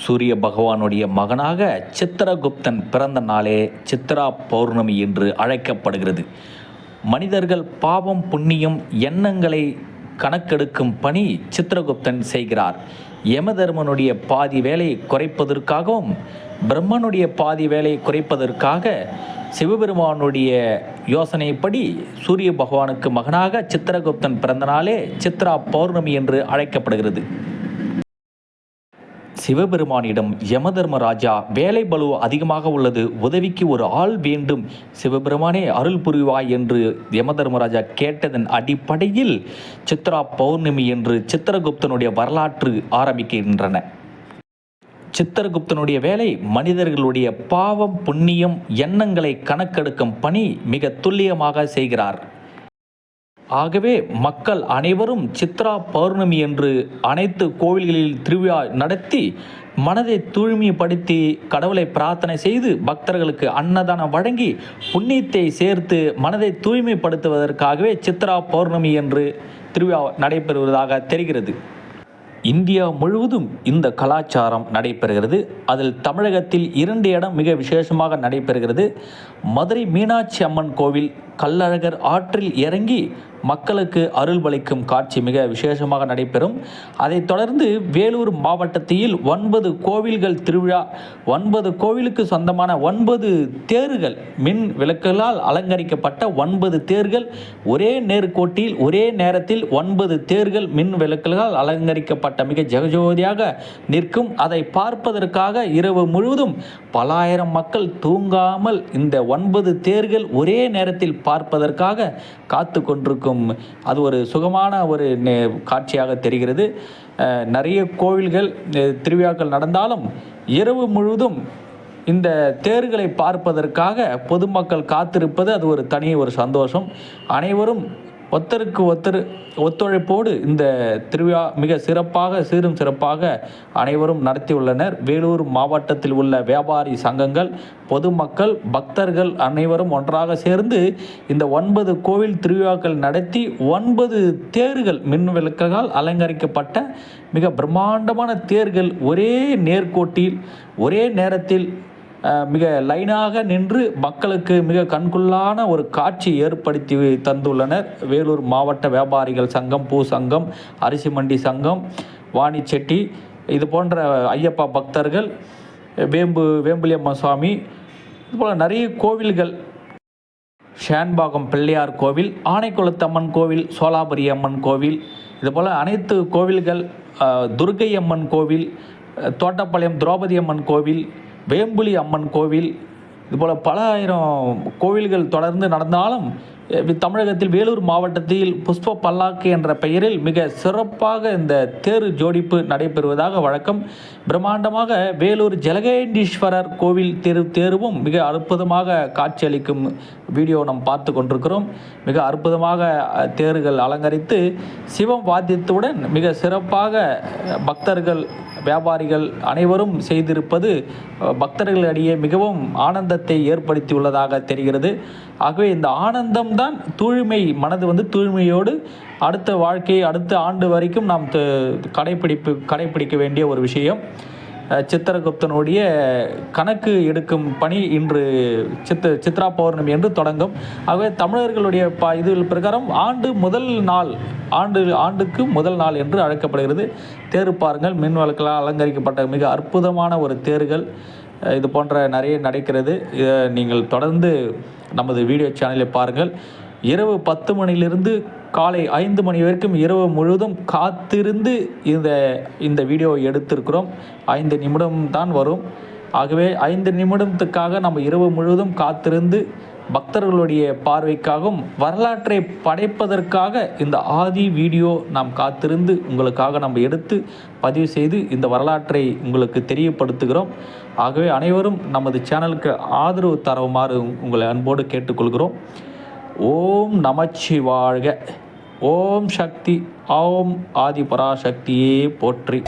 சூரிய பகவானுடைய மகனாக சித்திரகுப்தன் பிறந்த நாளே சித்ரா பௌர்ணமி என்று அழைக்கப்படுகிறது. மனிதர்கள் பாவம் புண்ணியம் எண்ணங்களை கணக்கெடுக்கும் பணி சித்திரகுப்தன் செய்கிறார். யமதர்மனுடைய பாதி வேலை குறைப்பதற்காகவும் பிரம்மனுடைய பாதி வேலையை குறைப்பதற்காக சிவபெருமானுடைய யோசனைப்படி சூரிய பகவானுக்கு மகனாக சித்திரகுப்தன் பிறந்த நாளே சித்ரா பௌர்ணமி என்று அழைக்கப்படுகிறது. சிவபெருமானிடம் யமதர்மராஜா வேலை பளு அதிகமாக உள்ளது, உதவிக்கு ஒரு ஆள் வேண்டும், சிவபெருமானே அருள் புரிவாய் என்று யமதர்மராஜா கேட்டதன் அடிப்படையில் சித்ரா பௌர்ணமி என்று சித்திரகுப்தனுடைய வரலாற்று ஆரம்பிக்கின்றன. சித்திரகுப்தனுடைய வேலை மனிதர்களுடைய பாவம் புண்ணியம் எண்ணங்களை கணக்கெடுக்கும் பணி மிக துல்லியமாக செய்கிறார். ஆகவே மக்கள் அனைவரும் சித்ரா பௌர்ணமி என்று அனைத்து கோவில்களில் திருவிழா நடத்தி மனதை தூய்மைப்படுத்தி கடவுளை பிரார்த்தனை செய்து பக்தர்களுக்கு அன்னதானம் வழங்கி புண்ணியத்தை சேர்த்து மனதை தூய்மைப்படுத்துவதற்காகவே சித்ரா பௌர்ணமி என்று திருவிழா நடைபெறுவதாக தெரிகிறது. இந்தியா முழுவதும் இந்த கலாச்சாரம் நடைபெறுகிறது. அதில் தமிழகத்தில் 2 இடம் மிக விசேஷமாக நடைபெறுகிறது. மதுரை மீனாட்சி அம்மன் கோவில் கள்ளழகர் ஆற்றில் இறங்கி மக்களுக்கு அருள்வளிக்கும் காட்சி மிக விசேஷமாக நடைபெறும். அதைத் தொடர்ந்து வேலூர் மாவட்டத்தில் 9 கோவில்கள் திருவிழா, 9 கோவிலுக்கு சொந்தமான 9 தேர்கள், மின் விளக்குகளால் அலங்கரிக்கப்பட்ட 9 தேர்கள் ஒரே நேர்கோட்டில் ஒரே நேரத்தில் 9 தேர்கள் மின் விளக்குகளால் அலங்கரிக்கப்பட்ட மிக ஜெகஜோதியாக நிற்கும். அதை பார்ப்பதற்காக இரவு முழுவதும் பல ஆயிரம் மக்கள் தூங்காமல் இந்த 9 தேர்கள் ஒரே நேரத்தில் பார்ப்பதற்காக காத்து கொண்டிருக்கும். அது ஒரு சுகமான ஒரு காட்சியாக தெரிகிறது. நிறைய கோவில்கள் திருவிழாக்கள் நடந்தாலும் இரவு முழுவதும் இந்த தேர்களை பார்ப்பதற்காக பொதுமக்கள் காத்திருப்பது அது ஒரு தனி ஒரு சந்தோஷம். அனைவரும் ஒருத்தருக்கு ஒருத்தர் ஒத்துழைப்போடு இந்த திருவிழா மிக சிறப்பாக சீரும் சிறப்பாக அனைவரும் நடத்தியுள்ளனர். வேலூர் மாவட்டத்தில் உள்ள வியாபாரி சங்கங்கள், பொதுமக்கள், பக்தர்கள் அனைவரும் ஒன்றாக சேர்ந்து இந்த 9 கோவில் திருவிழாக்கள் நடத்தி 9 தேர்கள் மின் விளக்குகளால் அலங்கரிக்கப்பட்ட மிக பிரம்மாண்டமான தேர்கள் ஒரே நேர்கோட்டில் ஒரே நேரத்தில் மிக லைனாக நின்று மக்களுக்கு மிக கண்கொள்ளான ஒரு காட்சி ஏற்படுத்தி தந்துள்ளனர். வேலூர் மாவட்ட வியாபாரிகள் சங்கம், பூ சங்கம், அரிசி மண்டி சங்கம், வாணி செட்டி, இது போன்ற ஐயப்பா பக்தர்கள், வேம்புலியம்ம சுவாமி, இதுபோல் நிறைய கோவில்கள், ஷான்பாகம் பிள்ளையார் கோவில், ஆனைக்குளத்தம்மன் கோவில், சோலாபுரி அம்மன் கோவில், இதுபோல் அனைத்து கோவில்கள், துர்க்கை அம்மன் கோவில், தோட்டப்பாளையம் திரௌபதி அம்மன் கோவில், வேம்புலி அம்மன் கோவில், இதுபோல் பல ஆயிரம் கோவில்கள் தொடர்ந்து நடந்தாலும் தமிழகத்தில் வேலூர் மாவட்டத்தில் புஷ்ப பல்லாக்கு என்ற பெயரில் மிக சிறப்பாக இந்த தேர் ஜோடிப்பு நடைபெறுவதாக வழக்கம். பிரம்மாண்டமாக வேலூர் ஜலகேண்டீஸ்வரர் கோவில் தேர்வும் மிக அற்புதமாக காட்சியளிக்கும் வீடியோ நாம் பார்த்து கொண்டிருக்கிறோம். மிக அற்புதமாக தேர்கள் அலங்கரித்து சிவம் வாத்தியத்துடன் மிக சிறப்பாக பக்தர்கள், வியாபாரிகள் அனைவரும் செய்திருப்பது பக்தர்களிடையே மிகவும் ஆனந்தத்தை ஏற்படுத்தியுள்ளதாக தெரிகிறது. ஆகவே இந்த ஆனந்தம்தான் தூய்மை, மனது தூய்மையோடு அடுத்த வாழ்க்கையை அடுத்த ஆண்டு வரைக்கும் நாம் கடைப்பிடிக்க வேண்டிய ஒரு விஷயம். சித்திரகுப்தனுடைய கணக்கு எடுக்கும் பணி இன்று சித்ரா பௌர்ணமி என்று தொடங்கும். ஆகவே தமிழர்களுடைய இதில் பிரகாரம் ஆண்டுக்கு முதல் நாள் என்று அழைக்கப்படுகிறது. தேர் பாருங்கள், மின் விளக்குகளால் அலங்கரிக்கப்பட்ட மிக அற்புதமான ஒரு தேர்கள், இது போன்ற நிறைய நடக்கிறது. நீங்கள் தொடர்ந்து நமது வீடியோ சேனலை பாருங்கள். இரவு 10 மணியிலிருந்து காலை 5 மணி வரைக்கும் இரவு முழுவதும் காத்திருந்து இந்த வீடியோவை எடுத்திருக்கிறோம். 5 நிமிடம் தான் வரும். ஆகவே 5 நிமிடத்துக்காக நம்ம இரவு முழுவதும் காத்திருந்து பக்தர்களுடைய பார்வைக்காகவும் வரலாற்றை படைப்பதற்காக இந்த ஆதி வீடியோ நாம் காத்திருந்து உங்களுக்காக நம்ம எடுத்து பதிவு செய்து இந்த வரலாற்றை உங்களுக்கு தெரியப்படுத்துகிறோம். ஆகவே அனைவரும் நமது சேனலுக்கு ஆதரவு தருமாறு உங்களை அன்போடு கேட்டுக்கொள்கிறோம். ஓம் நமச்சிவாழ்க. ஓம் சக்தி. ஓம் ஆதி பராசக்தியே போற்றி.